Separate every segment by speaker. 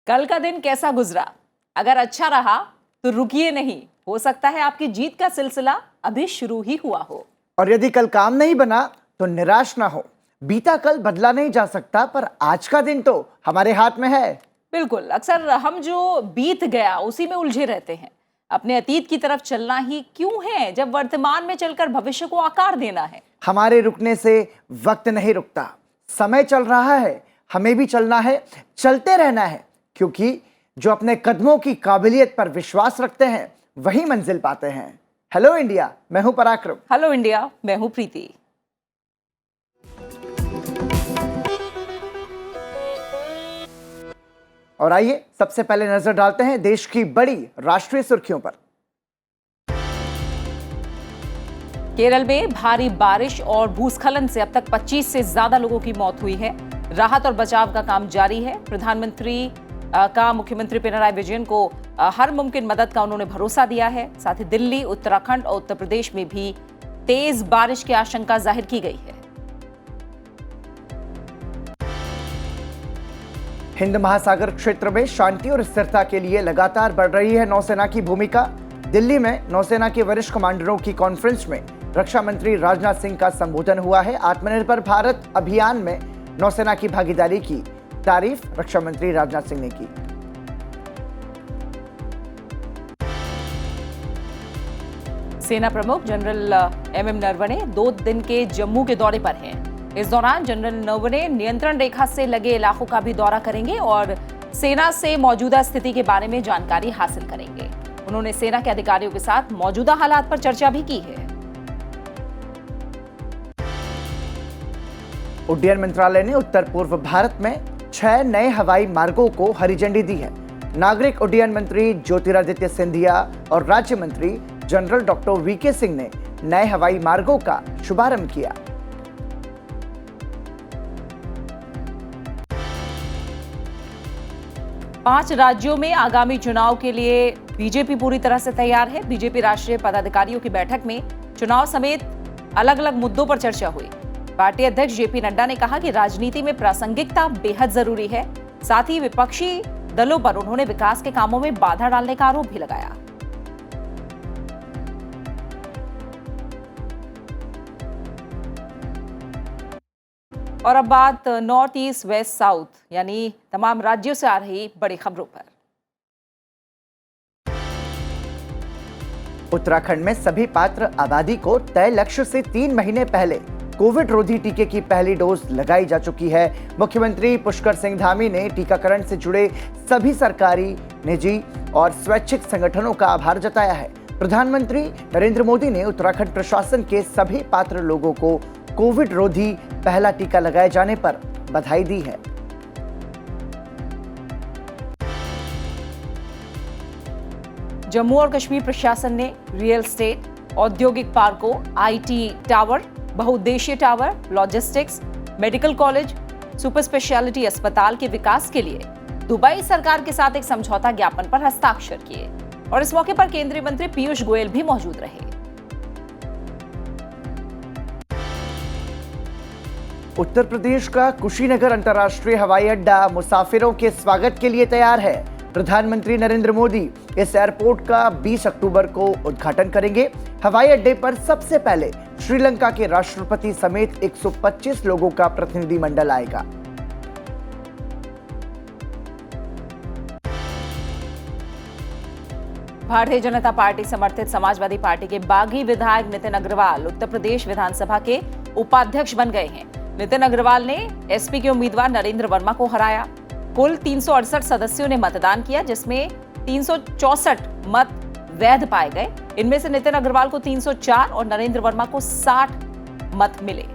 Speaker 1: कल का दिन कैसा गुजरा? अगर अच्छा रहा तो रुकिए नहीं, हो सकता है आपकी जीत का सिलसिला अभी शुरू ही हुआ हो।
Speaker 2: और यदि कल काम नहीं बना तो निराश ना हो। बीता कल बदला नहीं जा सकता, पर आज का दिन तो हमारे हाथ में है।
Speaker 1: बिल्कुल, अक्सर हम जो बीत गया उसी में उलझे रहते हैं। अपने अतीत की तरफ चलना ही क्यों है जब वर्तमान में चलकर भविष्य को आकार देना है।
Speaker 2: हमारे रुकने से वक्त नहीं रुकता, समय चल रहा है, हमें भी चलना है, चलते रहना है, क्योंकि जो अपने कदमों की काबिलियत पर विश्वास रखते हैं वही मंजिल पाते हैं। हेलो इंडिया, मैं हूं पराक्रम।
Speaker 1: हेलो इंडिया, मैं हूं प्रीति।
Speaker 2: और आइए सबसे पहले नजर डालते हैं देश की बड़ी राष्ट्रीय सुर्खियों पर।
Speaker 1: केरल में भारी बारिश और भूस्खलन से अब तक 25 से ज्यादा लोगों की मौत हुई है। राहत और बचाव का काम जारी है। प्रधानमंत्री का मुख्यमंत्री पिनराई विजयन को हर मुमकिन मदद का उन्होंने भरोसा दिया है। साथ ही दिल्ली, उत्तराखंड और उत्तर प्रदेश में भी तेज बारिश की आशंका जाहिर की गई है।
Speaker 2: हिंद महासागर क्षेत्र में शांति और स्थिरता के लिए लगातार बढ़ रही है नौसेना की भूमिका। दिल्ली में नौसेना के वरिष्ठ कमांडरों की कॉन्फ्रेंस में रक्षा मंत्री राजनाथ सिंह का संबोधन हुआ है। आत्मनिर्भर भारत अभियान में नौसेना की भागीदारी की तारीफ रक्षा मंत्री राजनाथ सिंह ने की।
Speaker 1: सेना प्रमुख जनरल एमएम नरवणे 2 दिन के जम्मू के दौरे पर हैं। इस दौरान जनरल नरवणे नियंत्रण रेखा से लगे इलाकों का भी दौरा करेंगे और सेना से मौजूदा स्थिति के बारे में जानकारी हासिल करेंगे। उन्होंने सेना के अधिकारियों के साथ मौजूदा हालात पर चर्चा भी की है।
Speaker 2: उड्डयन मंत्रालय ने उत्तर पूर्व भारत में 6 नए हवाई मार्गों को हरी झंडी दी है। नागरिक उड्डयन मंत्री ज्योतिरादित्य सिंधिया और राज्य मंत्री जनरल डॉक्टर वीके सिंह ने नए हवाई मार्गों का शुभारंभ किया।
Speaker 1: पांच राज्यों में आगामी चुनाव के लिए बीजेपी पूरी तरह से तैयार है। बीजेपी राष्ट्रीय पदाधिकारियों की बैठक में चुनाव समेत अलग अलग मुद्दों पर चर्चा हुई। पार्टी अध्यक्ष जेपी नड्डा ने कहा कि राजनीति में प्रासंगिकता बेहद जरूरी है। साथ ही विपक्षी दलों पर उन्होंने विकास के कामों में बाधा डालने का आरोप भी लगाया। और अब बात नॉर्थ ईस्ट, वेस्ट, साउथ यानी तमाम राज्यों से आ रही बड़ी खबरों पर।
Speaker 2: उत्तराखंड में सभी पात्र आबादी को तय लक्ष्य से 3 महीने पहले कोविड रोधी टीके की पहली डोज लगाई जा चुकी है। मुख्यमंत्री पुष्कर सिंह धामी ने टीकाकरण से जुड़े सभी सरकारी, निजी और स्वैच्छिक संगठनों का आभार जताया है। प्रधानमंत्री नरेंद्र मोदी ने उत्तराखंड प्रशासन के सभी पात्र लोगों को कोविड रोधी पहला टीका लगाए जाने पर बधाई दी है।
Speaker 1: जम्मू और कश्मीर प्रशासन ने रियल एस्टेट, औद्योगिक पार्कों, आईटी टावर, बहुउद्देशीय tower, logistics, medical college, super speciality अस्पताल के विकास के लिए दुबई सरकार के साथ एक समझौता ज्ञापन पर हस्ताक्षर किए। और इस मौके पर केंद्रीय मंत्री पीयूष गोयल भी मौजूद रहे।
Speaker 2: उत्तर प्रदेश का कुशीनगर अंतर्राष्ट्रीय हवाई अड्डा मुसाफिरों के स्वागत के लिए तैयार है। प्रधानमंत्री नरेंद्र मोदी इस एयरपोर्ट का 20 अक्टूबर को उद्घाटन करेंगे। हवाई अड्डे पर सबसे पहले श्रीलंका के राष्ट्रपति समेत 125 लोगों का प्रतिनिधिमंडल आएगा।
Speaker 1: भारतीय जनता पार्टी समर्थित समाजवादी पार्टी के बागी विधायक नितिन अग्रवाल उत्तर प्रदेश विधानसभा के उपाध्यक्ष बन गए हैं। नितिन अग्रवाल ने एसपी के उम्मीदवार नरेंद्र वर्मा को हराया। कुल 368 सदस्यों ने मतदान किया, जिसमें 364 मत वैध पाए गए। इनमें से नितिन अग्रवाल को 304 और नरेंद्र वर्मा को 60 मत मिले।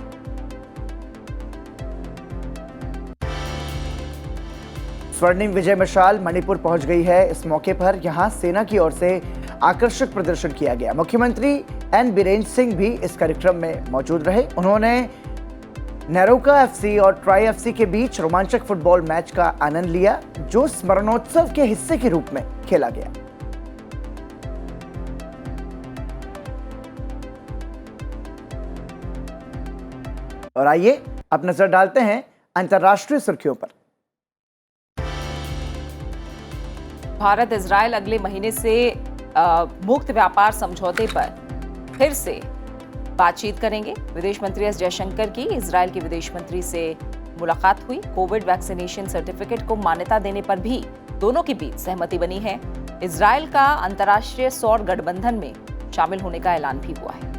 Speaker 2: स्वर्णिम विजय मशाल मणिपुर पहुंच गई है। इस मौके पर यहां सेना की ओर से आकर्षक प्रदर्शन किया गया। मुख्यमंत्री एन बीरेंद्र सिंह भी इस कार्यक्रम में मौजूद रहे। उन्होंने नेरोका एफसी और ट्राई एफसी के बीच रोमांचक फुटबॉल मैच का आनंद लिया, जो स्मरणोत्सव के हिस्से के रूप में खेला गया। और आइए अब नजर डालते हैं अंतर्राष्ट्रीय सुर्खियों पर।
Speaker 1: भारत इजराइल अगले महीने से मुक्त व्यापार समझौते पर फिर से बातचीत करेंगे। विदेश मंत्री एस जयशंकर की इजराइल के विदेश मंत्री से मुलाकात हुई। कोविड वैक्सीनेशन सर्टिफिकेट को मान्यता देने पर भी दोनों के बीच सहमति बनी है। इजराइल का अंतर्राष्ट्रीय सौर गठबंधन में शामिल होने का ऐलान भी हुआ है।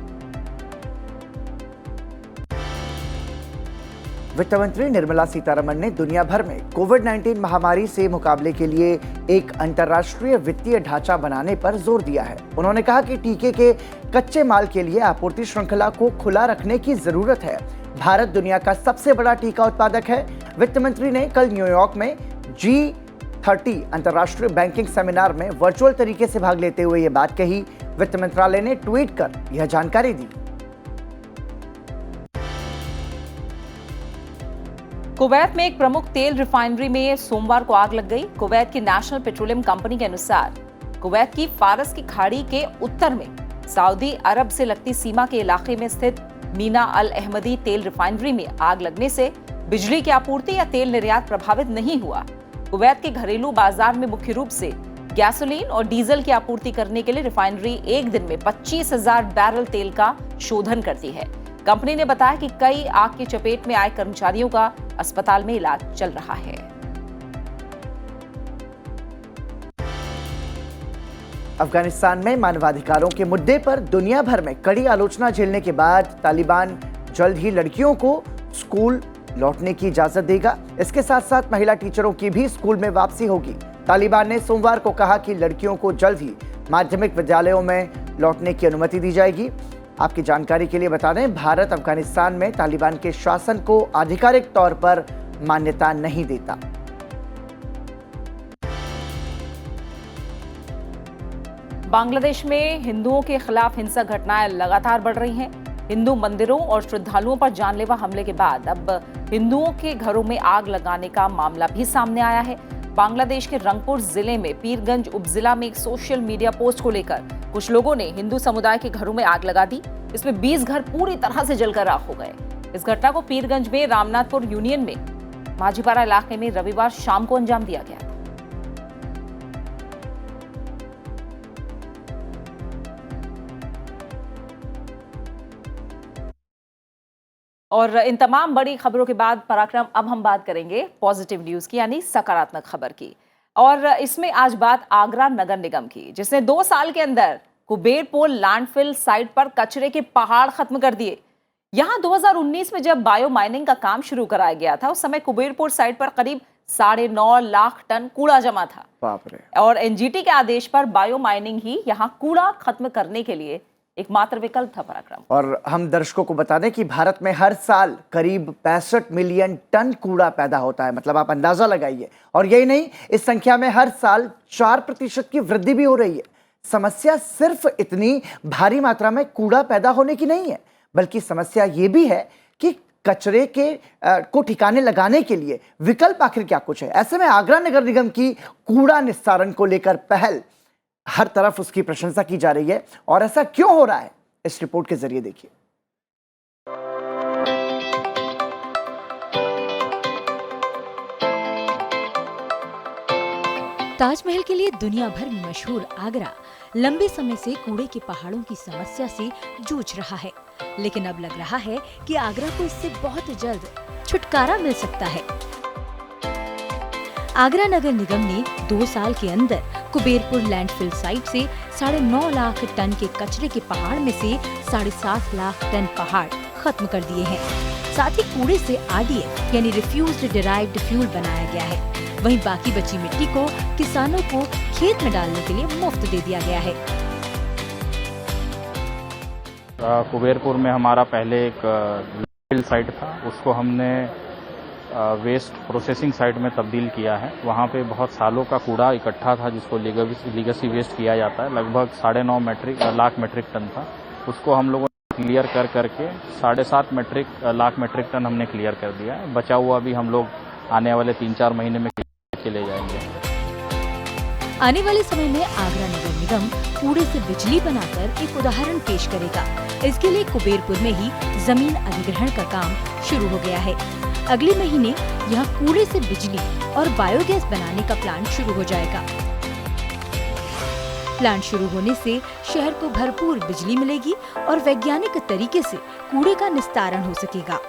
Speaker 2: वित्त मंत्री निर्मला सीतारमण ने दुनिया भर में कोविड-19 महामारी से मुकाबले के लिए एक अंतर्राष्ट्रीय वित्तीय ढांचा बनाने पर जोर दिया है। उन्होंने कहा कि टीके के कच्चे माल के लिए आपूर्ति श्रृंखला को खुला रखने की जरूरत है। भारत दुनिया का सबसे बड़ा टीका उत्पादक है। वित्त मंत्री ने कल न्यूयॉर्क में G30 अंतर्राष्ट्रीय बैंकिंग सेमिनार में वर्चुअल तरीके से भाग लेते हुए ये बात कही। वित्त मंत्रालय ने ट्वीट कर यह जानकारी दी।
Speaker 1: कुवैत में एक प्रमुख तेल रिफाइनरी में सोमवार को आग लग गई। कुवैत की नेशनल पेट्रोलियम कंपनी के अनुसार कुवैत की फारस की खाड़ी के उत्तर में सऊदी अरब से लगती सीमा के इलाके में स्थित मीना अल अहमदी तेल रिफाइनरी में आग लगने से बिजली की आपूर्ति या तेल निर्यात प्रभावित नहीं हुआ। कुवैत के घरेलू बाजार में मुख्य रूप से गैसोलीन और डीजल की आपूर्ति करने के लिए रिफाइनरी एक दिन में 25,000 बैरल तेल का शोधन करती है। कंपनी ने बताया कि कई आग की चपेट में आए कर्मचारियों का अस्पताल में इलाज चल रहा है।
Speaker 2: अफगानिस्तान में मानवाधिकारों के मुद्दे पर दुनिया भर में कड़ी आलोचना झेलने के बाद तालिबान जल्द ही लड़कियों को स्कूल लौटने की इजाजत देगा। इसके साथ साथ महिला टीचरों की भी स्कूल में वापसी होगी। तालिबान ने सोमवार को कहा कि लड़कियों को जल्द ही माध्यमिक विद्यालयों में लौटने की अनुमति दी जाएगी। आपकी जानकारी के लिए बता दें, भारत अफगानिस्तान में तालिबान के शासन को आधिकारिक तौर पर मान्यता नहीं देता।
Speaker 1: बांग्लादेश में हिंदुओं के खिलाफ हिंसक घटनाएं लगातार बढ़ रही हैं। हिंदू मंदिरों और श्रद्धालुओं पर जानलेवा हमले के बाद अब हिंदुओं के घरों में आग लगाने का मामला भी सामने आया है। बांग्लादेश के रंगपुर जिले में पीरगंज उपजिला में एक सोशल मीडिया पोस्ट को लेकर कुछ लोगों ने हिंदू समुदाय के घरों में आग लगा दी। इसमें 20 घर पूरी तरह से जलकर राख हो गए। इस घटना को पीरगंज में रामनाथपुर यूनियन में माझीपारा इलाके में रविवार शाम को अंजाम दिया गया। और इन तमाम बड़ी खबरों के बाद पराक्रम, अब हम बात करेंगे पॉजिटिव न्यूज की, यानी सकारात्मक खबर की। और इसमें आज बात आगरा नगर निगम की, जिसने 2 साल के अंदर कुबेरपुर लैंडफिल साइट पर कचरे के पहाड़ खत्म कर दिए। यहां 2019 में जब बायो माइनिंग का काम शुरू कराया गया था, उस समय कुबेरपुर साइट पर करीब 9.5 लाख टन कूड़ा जमा था।
Speaker 2: बाप रे।
Speaker 1: और एनजीटी के आदेश पर बायो माइनिंग ही यहां कूड़ा खत्म करने के लिए एकमात्र विकल्प था। पराक्रम,
Speaker 2: और हम दर्शकों को बता दें कि भारत में हर साल करीब 65 मिलियन टन कूड़ा पैदा होता है। मतलब आप अंदाजा लगाइए। और यही नहीं, इस संख्या में हर साल 4% की वृद्धि भी हो रही है। समस्या सिर्फ इतनी भारी मात्रा में कूड़ा पैदा होने की नहीं है, बल्कि समस्या ये भी है कि कचरे को ठिकाने लगाने के लिए विकल्प आखिर क्या कुछ है। ऐसे में आगरा नगर निगम की कूड़ा निस्तारण को लेकर पहल, हर तरफ उसकी प्रशंसा की जा रही है। और ऐसा क्यों हो रहा है, इस रिपोर्ट के जरिए देखिए।
Speaker 3: ताजमहल के लिए दुनिया भर में मशहूर आगरा लंबे समय से कूड़े के पहाड़ों की समस्या से जूझ रहा है, लेकिन अब लग रहा है कि आगरा को इससे बहुत जल्द छुटकारा मिल सकता है। आगरा नगर निगम ने 2 साल के अंदर कुबेरपुर लैंडफिल साइट से 9.5 लाख टन के कचरे के पहाड़ में से 7.5 लाख टन पहाड़ खत्म कर दिए हैं। साथ ही कूड़े से RDF यानी रिफ्यूज्ड डिराइव्ड फ्यूल बनाया गया है। वहीं बाकी बची मिट्टी को किसानों को खेत में डालने के लिए मुफ्त दे दिया गया है।
Speaker 4: कुबेरपुर में हमारा पहले एक लैंडफिल साइट था, उसको हमने वेस्ट प्रोसेसिंग साइट में तब्दील किया है। वहाँ पे बहुत सालों का कूड़ा इकट्ठा था, जिसको लीगसी वेस्ट किया जाता है। लगभग 9.5 लाख मेट्रिक टन था। उसको हम लोगों ने क्लियर करके 7.5 लाख मेट्रिक टन हमने क्लियर कर दिया है। बचा हुआ भी हम लोग आने वाले 3-4 महीने में ले जाएंगे।
Speaker 3: आने वाले समय में आगरा नगर निगम कूड़े से बिजली बनाकर एक उदाहरण पेश करेगा। इसके लिए कुबेरपुर में ही जमीन अधिग्रहण का काम शुरू हो गया है। अगले महीने यहाँ कूड़े से बिजली और बायोगैस बनाने का प्लांट शुरू हो जाएगा। प्लांट शुरू होने से शहर को भरपूर बिजली मिलेगी और वैज्ञानिक तरीके से कूड़े का निस्तारण हो सकेगा।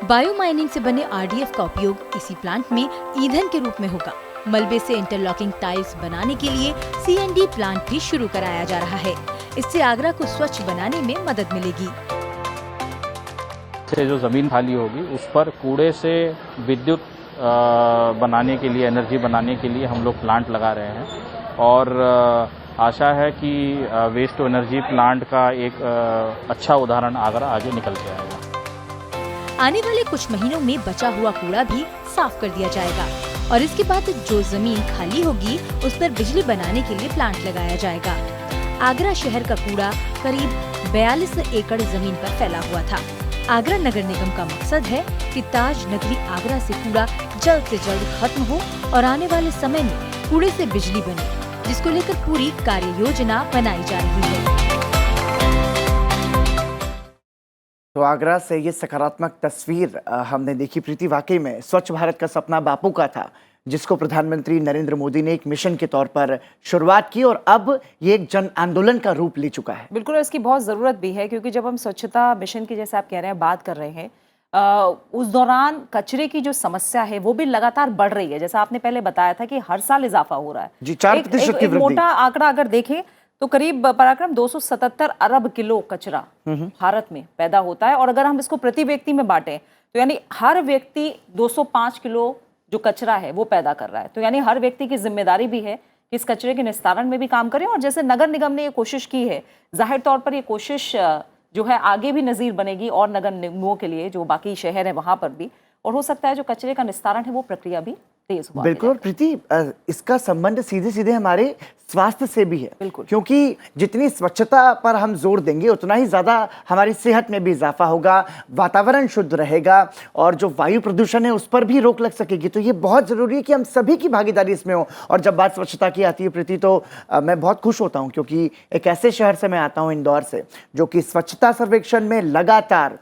Speaker 3: बायो माइनिंग से बने RDF का उपयोग इसी प्लांट में ईंधन के रूप में होगा। मलबे से इंटरलॉकिंग टाइल्स बनाने के लिए CND प्लांट भी शुरू कराया जा रहा है। इससे आगरा को स्वच्छ बनाने में मदद मिलेगी।
Speaker 4: से जो जमीन खाली होगी उस पर कूड़े से विद्युत बनाने के लिए, एनर्जी बनाने के लिए हम लोग प्लांट लगा रहे हैं और आशा है कि वेस्ट टू एनर्जी प्लांट का एक अच्छा उदाहरण आगरा आगे निकल के आएगा।
Speaker 3: आने वाले कुछ महीनों में बचा हुआ कूड़ा भी साफ कर दिया जाएगा और इसके बाद जो जमीन खाली होगी उस पर बिजली बनाने के लिए प्लांट लगाया जाएगा। आगरा शहर का कूड़ा करीब 42 एकड़ जमीन पर फैला हुआ था। आगरा नगर निगम का मकसद है कि ताज नगरी आगरा से कूड़ा जल्द से जल्द खत्म हो और आने वाले समय में कूड़े से बिजली बने, जिसको लेकर पूरी कार्य योजना बनाई जा रही है।
Speaker 2: तो आगरा से ये सकारात्मक तस्वीर हमने देखी प्रीति। वाकई में स्वच्छ भारत का सपना बापू का था, जिसको प्रधानमंत्री नरेंद्र मोदी ने एक मिशन के तौर पर शुरुआत की और अब ये एक जन आंदोलन का रूप ले चुका है।
Speaker 1: बिल्कुल, इसकी बहुत ज़रूरत भी है क्योंकि जब हम स्वच्छता मिशन की, जैसे आप कह रहे हैं, बात कर रहे हैं, उस दौरान कचरे की जो समस्या है वो भी लगातार बढ़ रही है। जैसा आपने पहले बताया था कि हर साल इजाफा हो रहा है
Speaker 2: जी, 4% की वृद्धि।
Speaker 1: मोटा आंकड़ा अगर देखें तो करीब पराक्रम 277 अरब किलो कचरा भारत में पैदा होता है और अगर हम इसको प्रति व्यक्ति में बांटें तो यानी हर व्यक्ति 205 किलो जो कचरा है वो पैदा कर रहा है। तो यानी हर व्यक्ति की जिम्मेदारी भी है कि इस कचरे के निस्तारण में भी काम करें और जैसे नगर निगम ने ये कोशिश की है, जाहिर तौर पर ये कोशिश जो है आगे भी नज़ीर बनेगी और नगर निगमों के लिए जो बाकी शहर है वहाँ पर भी, और हो सकता है जो कचरे का निस्तारण है वो प्रक्रिया भी तेज हुआ।
Speaker 2: बिल्कुल प्रीति, इसका संबंध सीधे सीधे हमारे स्वास्थ्य से भी है। बिल्कुल, क्योंकि जितनी स्वच्छता पर हम जोर देंगे उतना ही ज्यादा हमारी सेहत में भी इजाफा होगा, वातावरण शुद्ध रहेगा और जो वायु प्रदूषण है उस पर भी रोक लग सकेगी। तो ये बहुत जरूरी है कि हम सभी की भागीदारी इसमें हो। और जब बात स्वच्छता की आती है प्रीति, तो मैं बहुत खुश होता हूँ क्योंकि एक ऐसे शहर से मैं आता हूँ, इंदौर से, जो कि स्वच्छता सर्वेक्षण में लगातार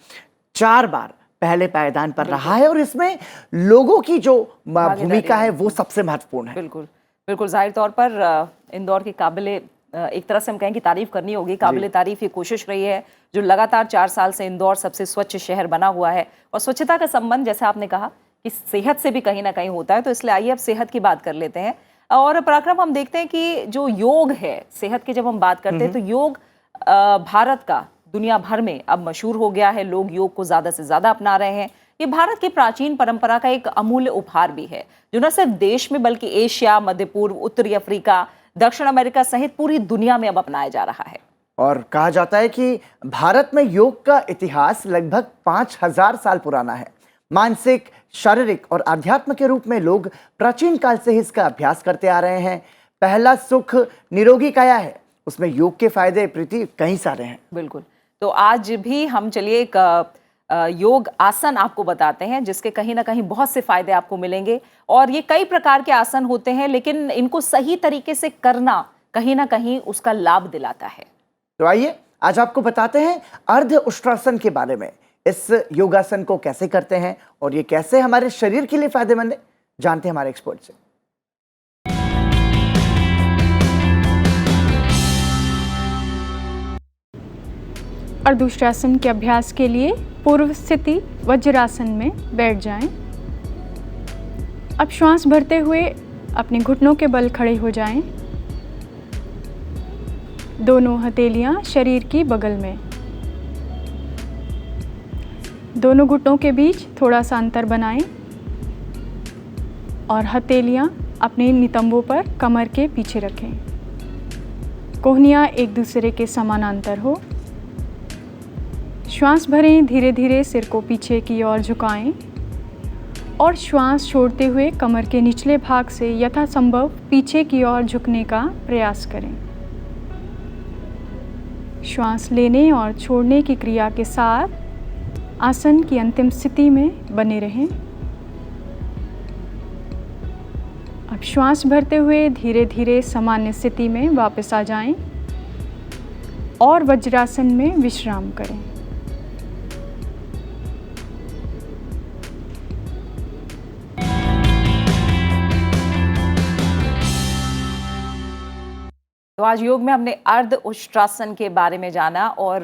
Speaker 2: 4 बार पहले पायदान पर रहा है और इसमें लोगों की जो भूमिका है वो सबसे महत्वपूर्ण है।
Speaker 1: बिल्कुल बिल्कुल, जाहिर तौर पर इंदौर की काबिले, एक तरह से हम कहें कि तारीफ करनी होगी, काबिले तारीफ ये कोशिश रही है जो लगातार 4 साल से इंदौर सबसे स्वच्छ शहर बना हुआ है। और स्वच्छता का संबंध, जैसे आपने कहा, कि सेहत से भी कहीं ना कहीं होता है, तो इसलिए आइए अब सेहत की बात कर लेते हैं। और पराक्रम, हम देखते हैं कि जो योग है, सेहत की जब हम बात करते हैं तो योग भारत का दुनिया भर में अब मशहूर हो गया है। लोग योग को ज़्यादा से ज़्यादा अपना रहे हैं। ये भारत की प्राचीन परंपरा का एक अमूल्य उपहार भी है जो न सिर्फ देश में बल्कि एशिया, मध्य पूर्व, उत्तरी अफ्रीका, दक्षिण अमेरिका सहित पूरी दुनिया में अब अपनाया जा रहा है।
Speaker 2: और कहा जाता है कि भारत में योग का इतिहास लगभग 5000 साल पुराना है। मानसिक, शारीरिक और आध्यात्म के रूप में लोग प्राचीन काल से ही इसका अभ्यास करते आ रहे हैं। पहला सुख निरोगी काया है, उसमें योग के फायदे प्रीति कई सारे हैं।
Speaker 1: बिल्कुल, तो आज भी हम चलिए एक योग आसन आपको बताते हैं जिसके कहीं ना कहीं बहुत से फायदे आपको मिलेंगे। और ये कई प्रकार के आसन होते हैं लेकिन इनको सही तरीके से करना कहीं ना कहीं उसका लाभ दिलाता है।
Speaker 2: तो आइए आज आपको बताते हैं अर्ध उष्ट्रासन के बारे में। इस योगासन को कैसे करते हैं और ये कैसे हमारे शरीर के लिए फायदेमंद है, जानते हैं हमारे एक्सपर्ट से।
Speaker 5: अर्धउष्ट्रासन के अभ्यास के लिए पूर्व स्थिति वज्रासन में बैठ जाएं। अब श्वास भरते हुए अपने घुटनों के बल खड़े हो जाएं। दोनों हथेलियां शरीर की बगल में, दोनों घुटनों के बीच थोड़ा सा अंतर बनाएं और हथेलियां अपने नितंबों पर कमर के पीछे रखें। कोहनियां एक दूसरे के समानांतर हो। श्वास भरें, धीरे धीरे सिर को पीछे की ओर झुकाएं और श्वास छोड़ते हुए कमर के निचले भाग से यथासंभव पीछे की ओर झुकने का प्रयास करें। श्वास लेने और छोड़ने की क्रिया के साथ आसन की अंतिम स्थिति में बने रहें। अब श्वास भरते हुए धीरे धीरे सामान्य स्थिति में वापस आ जाएं और वज्रासन में विश्राम करें।
Speaker 1: तो आज योग में हमने अर्ध उष्ट्रासन के बारे में जाना और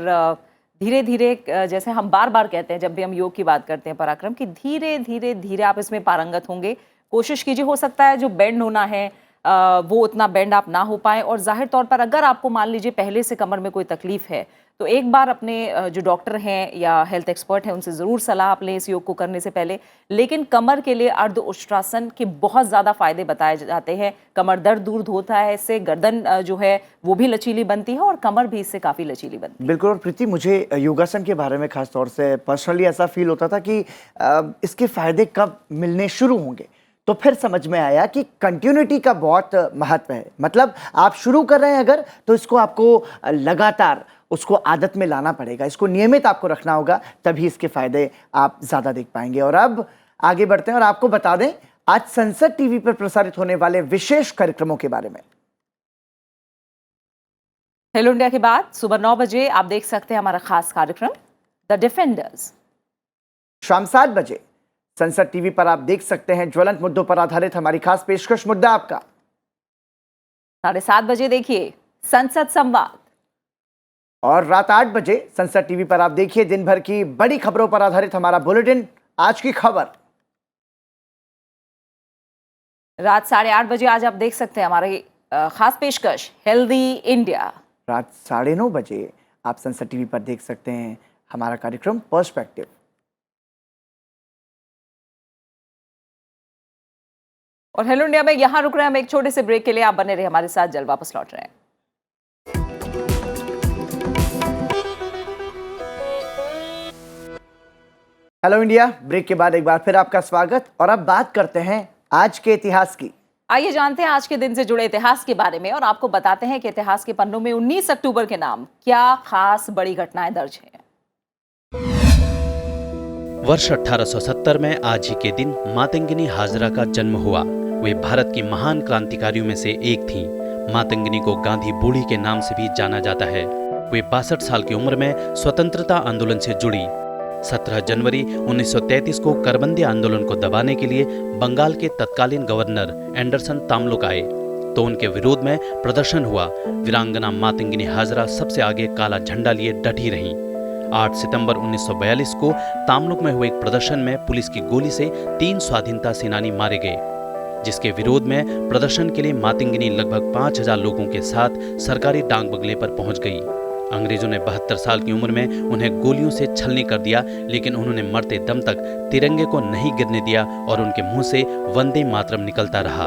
Speaker 1: धीरे धीरे, जैसे हम बार बार कहते हैं जब भी हम योग की बात करते हैं पराक्रम, कि धीरे धीरे धीरे आप इसमें पारंगत होंगे। कोशिश कीजिए, हो सकता है जो बेंड होना है वो उतना बेंड आप ना हो पाए। और जाहिर तौर पर अगर आपको मान लीजिए पहले से कमर में कोई तकलीफ है तो एक बार अपने जो डॉक्टर हैं या हेल्थ एक्सपर्ट हैं उनसे ज़रूर सलाह आप लें इस योग को करने से पहले। लेकिन कमर के लिए अर्ध उष्ट्रासन के बहुत ज़्यादा फायदे बताए जाते हैं। कमर दर्द दूर होता है इससे, गर्दन जो है वो भी लचीली बनती है और कमर भी इससे काफ़ी लचीली बनती है।
Speaker 2: बिल्कुल। और प्रीति, मुझे योगासन के बारे में खास तौर से पर्सनली ऐसा फील होता था कि इसके फायदे कब मिलने शुरू होंगे, तो फिर समझ में आया कि कंटिन्यूटी का बहुत महत्व है। मतलब आप शुरू कर रहे हैं अगर, तो इसको आपको लगातार उसको आदत में लाना पड़ेगा, इसको नियमित आपको रखना होगा, तभी इसके फायदे आप ज़्यादा देख पाएंगे। और अब आगे बढ़ते हैं और आपको बता दें आज संसद टीवी पर प्रसारित होने वाले विशेष कार्यक्रमों के बारे में।
Speaker 1: हेलो इंडिया के बाद सुबह 9 बजे आप देख सकते हैं हमारा खास कार्यक्रम द डिफेंडर्स।
Speaker 2: शाम 7 बजे संसद टीवी पर आप देख सकते हैं ज्वलंत मुद्दों पर आधारित हमारी खास पेशकश मुद्दा आपका।
Speaker 1: 7:30 बजे देखिए संसद संवाद।
Speaker 2: और रात 8 बजे संसद टीवी पर आप देखिए दिन भर की बड़ी खबरों पर आधारित हमारा बुलेटिन आज की खबर।
Speaker 1: रात 8:30 बजे आज आप देख सकते हैं हमारी खास पेशकश हेल्दी इंडिया।
Speaker 2: रात 9:30 बजे आप संसद टीवी पर देख सकते हैं हमारा कार्यक्रम पर्सपेक्टिव।
Speaker 1: और हेलो इंडिया में यहां रुक रहे हैं हम एक छोटे से ब्रेक के लिए। आप बने रहे हमारे साथ, जल्द वापस लौट रहे हैं।
Speaker 2: हेलो इंडिया, ब्रेक के बाद एक बार फिर आपका स्वागत। और अब बात करते हैं आज के इतिहास की।
Speaker 1: आइए जानते हैं आज के दिन से जुड़े इतिहास के बारे में और आपको बताते हैं कि इतिहास के पन्नों में 19 अक्टूबर के नाम क्या खास बड़ी घटनाएं दर्ज हैं।
Speaker 6: वर्ष 1870 में आज ही के दिन मातंगिनी हाजरा का जन्म हुआ। वे भारत की महान क्रांतिकारियों में से एक थीं। मातंगिनी को गांधी बूढ़ी के नाम से भी जाना जाता है। वे 62 साल की उम्र में स्वतंत्रता आंदोलन से जुड़ी। 17 जनवरी 1933 को करबंदी आंदोलन को दबाने के लिए बंगाल के तत्कालीन गवर्नर एंडरसन तामलुक आए तो उनके विरोध में प्रदर्शन हुआ। वीरांगना मातंगिनी हाजरा सबसे आगे काला झंडा लिए डटी रहीं। 8 सितंबर 1942 को तामलुक में हुए एक प्रदर्शन में पुलिस की गोली से 3 स्वाधीनता सेनानी मारे गए, जिसके विरोध में प्रदर्शन के लिए मातंगिनी लगभग 5000 लोगों के साथ सरकारी डाक बंगले पर पहुंच गई। अंग्रेजों ने 72 साल की उम्र में उन्हें गोलियों से छलनी कर दिया, लेकिन उन्होंने मरते दम तक तिरंगे को नहीं गिरने दिया और उनके मुंह से वंदे मातरम निकलता रहा।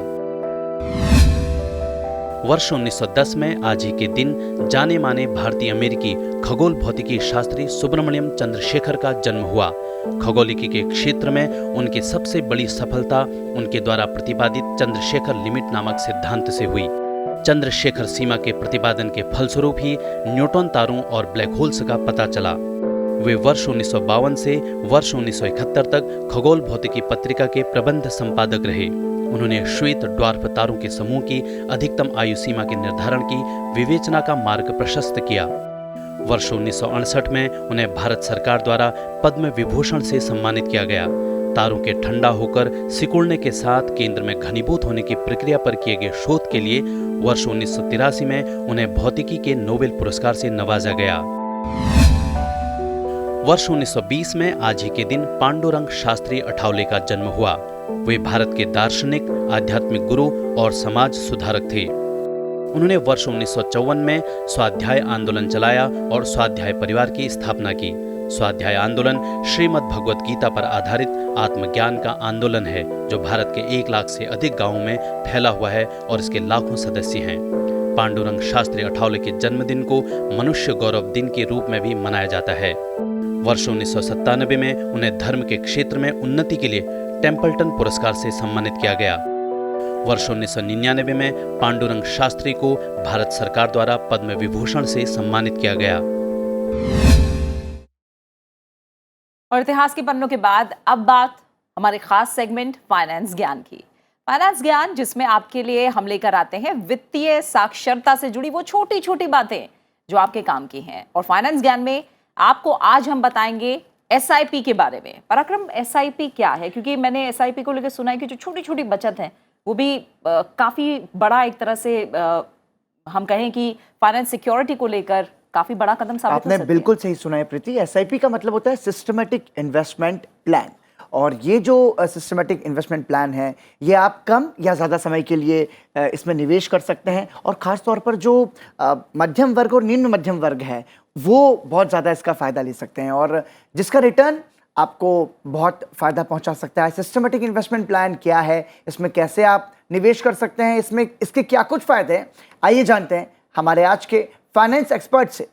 Speaker 6: वर्ष 1910 में आज ही के दिन जाने माने भारतीय अमेरिकी खगोल भौतिकी शास्त्री सुब्रमण्यम चंद्रशेखर का जन्म हुआ। खगोलिकी के क्षेत्र में उनकी सबसे बड़ी सफलता उनके द्वारा प्रतिपादित चंद्रशेखर लिमिट नामक सिद्धांत से हुई। चंद्रशेखर सीमा के प्रतिपादन के फलस्वरूप ही न्यूटन तारों और ब्लैक होल्स का पता चला। वे वर्ष 1952 से वर्ष 1971 तक खगोल भौतिकी पत्रिका के प्रबंध संपादक रहे। उन्होंने श्वेत ड्वार्फ तारों के समूह की अधिकतम आयु सीमा के निर्धारण की विवेचना का मार्ग प्रशस्त किया। वर्ष 1968 में उन्हें भारत सरकार द्वारा पद्म विभूषण से सम्मानित किया गया। तारों के ठंडा होकर सिकुड़ने के साथ केंद्र में घनीभूत होने की प्रक्रिया पर किए गए शोध के लिए वर्ष 1983 में उन्हें भौतिकी के नोबेल पुरस्कार से नवाजा गया। वर्ष 1920 में आज ही के दिन पांडुरंग शास्त्री अठावले का जन्म हुआ। वे भारत के दार्शनिक, आध्यात्मिक गुरु और समाज सुधारक थे। उन्होंने वर्ष 1954 में स्वाध्याय आंदोलन चलाया और स्वाध्याय परिवार की स्थापना की। स्वाध्याय आंदोलन श्रीमद् भगवत गीता पर आधारित आत्मज्ञान का आंदोलन है, जो भारत के 1 लाख से अधिक गांवों में फैला हुआ है और इसके लाखों सदस्य हैं। पांडुरंग शास्त्री अठावले के जन्मदिन को मनुष्य गौरव दिन के रूप में भी मनाया जाता है। वर्ष 1997 में उन्हें धर्म के क्षेत्र में उन्नति के लिए टेम्पल्टन पुरस्कार से सम्मानित किया गया। वर्ष 1999 में पांडुरंग शास्त्री को भारत सरकार द्वारा पद्म विभूषण से सम्मानित किया गया।
Speaker 1: और इतिहास के पन्नों के बाद अब बात हमारे खास सेगमेंट फाइनेंस ज्ञान की। फाइनेंस ज्ञान जिसमें आपके लिए हम लेकर आते हैं वित्तीय साक्षरता से जुड़ी वो छोटी छोटी बातें जो आपके काम की हैं। और फाइनेंस ज्ञान में आपको आज हम बताएंगे SIP के बारे में। पराक्रम, SIP क्या है? क्योंकि मैंने SIP को लेकर सुना है कि जो छोटी छोटी बचत है वो भी काफ़ी बड़ा एक तरह से हम कहें कि फाइनेंस सिक्योरिटी को लेकर काफी बड़ा कदम साबित हो
Speaker 2: आपने
Speaker 1: सकती
Speaker 2: बिल्कुल सही सुना है प्रीति। एसआईपी का मतलब होता है सिस्टमेटिक इन्वेस्टमेंट प्लान, और ये जो सिस्टमेटिक इन्वेस्टमेंट प्लान है ये आप कम या ज़्यादा समय के लिए इसमें निवेश कर सकते हैं, और ख़ास तौर पर जो मध्यम वर्ग और निम्न मध्यम वर्ग है वो बहुत ज़्यादा इसका फ़ायदा ले सकते हैं, और जिसका रिटर्न आपको बहुत फ़ायदा पहुंचा सकता है। सिस्टमेटिक इन्वेस्टमेंट प्लान क्या है, इसमें कैसे आप निवेश कर सकते हैं, इसमें इसके क्या कुछ फ़ायदे हैं, आइए जानते हैं हमारे आज के फाइनेंस एक्सपर्ट से।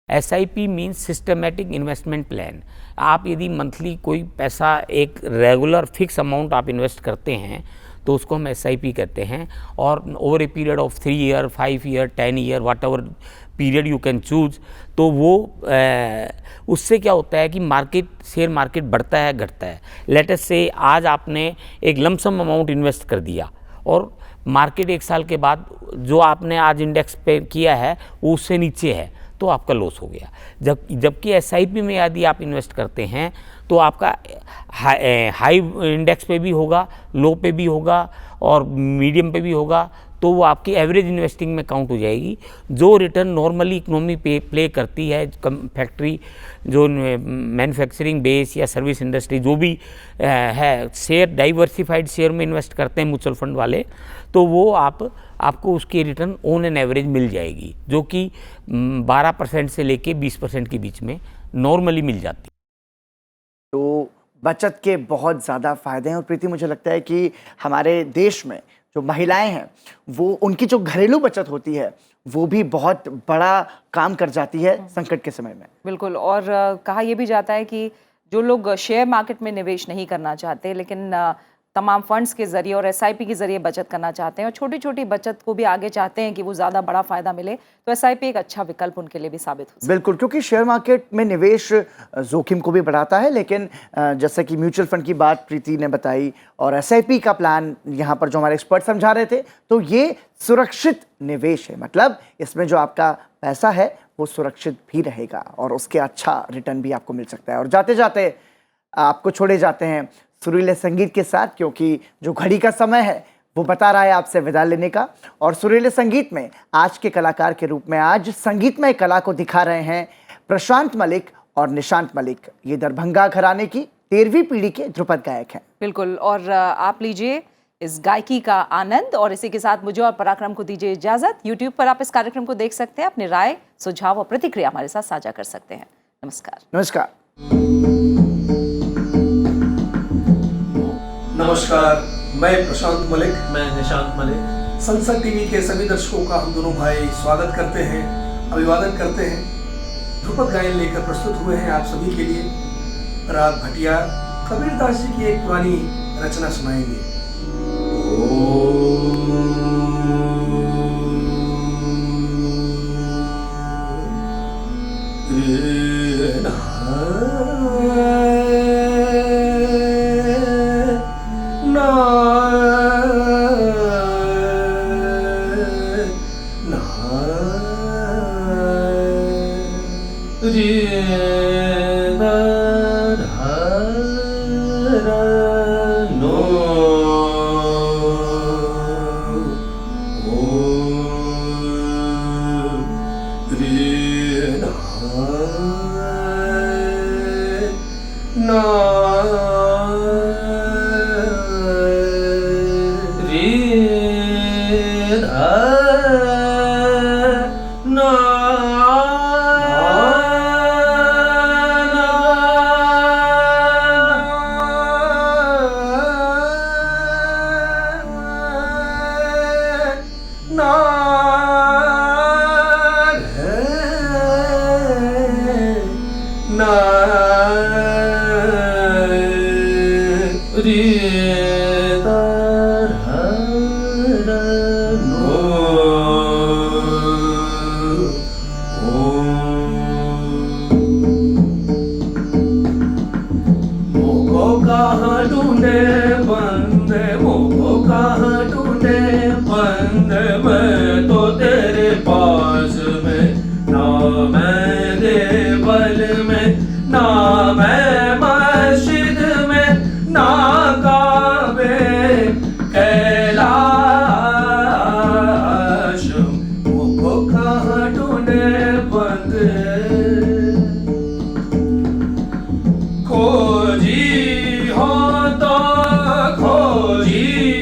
Speaker 7: SIP means systematic investment plan. आप यदि मंथली कोई पैसा एक रेगुलर फिक्स अमाउंट आप इन्वेस्ट करते हैं तो उसको हम SIP कहते हैं, और over a period of 3 year, 5 year, 10 year, what ever period you can choose, तो वो उससे क्या होता है कि शेयर मार्केट बढ़ता है घटता है। लेट अस से आज आपने एक लमसम अमाउंट इन्वेस्ट कर दिया और मार्केट 1 साल के बाद जो आपने आज इंडेक्स पे किया है वो उससे नीचे है, तो आपका लॉस हो गया। जबकि SIP में यदि आप इन्वेस्ट करते हैं तो आपका हाई इंडेक्स पे भी होगा, लो पे भी होगा और मीडियम पे भी होगा, तो वो आपकी एवरेज इन्वेस्टिंग में काउंट हो जाएगी। जो रिटर्न नॉर्मली इकोनॉमी प्ले करती है, फैक्ट्री जो मैन्युफैक्चरिंग बेस या सर्विस इंडस्ट्री जो भी है, शेयर डाइवर्सिफाइड शेयर में इन्वेस्ट करते हैं म्यूचुअल फंड वाले, तो वो आपको उसकी रिटर्न ऑन एन एवरेज मिल जाएगी, जो कि 12% से लेके 20% के बीच में नॉर्मली मिल जाती है।
Speaker 2: तो बचत के बहुत ज़्यादा फ़ायदे हैं, और प्रीति मुझे लगता है कि हमारे देश में जो महिलाएं हैं वो उनकी जो घरेलू बचत होती है वो भी बहुत बड़ा काम कर जाती है संकट के समय में।
Speaker 1: बिल्कुल, और कहा यह भी जाता है कि जो लोग शेयर मार्केट में निवेश नहीं करना चाहते लेकिन तमाम फंड्स के जरिए और SIP के जरिए बचत करना चाहते हैं और छोटी छोटी बचत को भी आगे चाहते हैं कि वो ज़्यादा बड़ा फायदा मिले, तो SIP एक अच्छा विकल्प उनके लिए भी साबित हो सकता है।
Speaker 2: बिल्कुल, क्योंकि शेयर मार्केट में निवेश जोखिम को भी बढ़ाता है, लेकिन जैसे कि म्यूचुअल फंड की बात प्रीति ने बताई और SIP का प्लान यहाँ पर जो हमारे एक्सपर्ट समझा रहे थे, तो ये सुरक्षित निवेश है। मतलब इसमें जो आपका पैसा है वो सुरक्षित भी रहेगा और उसके अच्छा रिटर्न भी आपको मिल सकता है। और जाते जाते आपको छोड़े जाते हैं सुरीले संगीत के साथ, क्योंकि जो घड़ी का समय है वो बता रहा है आपसे विदा लेने का। और सुरीले संगीत में आज के कलाकार के रूप में आज संगीतमय कला को दिखा रहे हैं प्रशांत मलिक और निशांत मलिक। ये दरभंगा घराने की 13वीं पीढ़ी के ध्रुपद गायक हैं।
Speaker 1: बिल्कुल, और आप लीजिए इस गायकी का आनंद, और इसी के साथ मुझे और पराक्रम को दीजिए इजाजत। YouTube पर आप इस कार्यक्रम को देख सकते हैं, अपनी राय, सुझाव और प्रतिक्रिया हमारे साथ साझा कर सकते हैं। नमस्कार।
Speaker 2: नमस्कार।
Speaker 8: नमस्कार, मैं प्रशांत मलिक।
Speaker 9: मैं निशांत मलिक।
Speaker 8: संसद टीवी के सभी दर्शकों का हम दोनों भाई स्वागत करते हैं, अभिवादन करते हैं। ध्रुपद गायन लेकर प्रस्तुत हुए हैं आप सभी के लिए। राग भटिया कबीरदास जी की एक पुरानी रचना सुनाएंगे।
Speaker 9: ही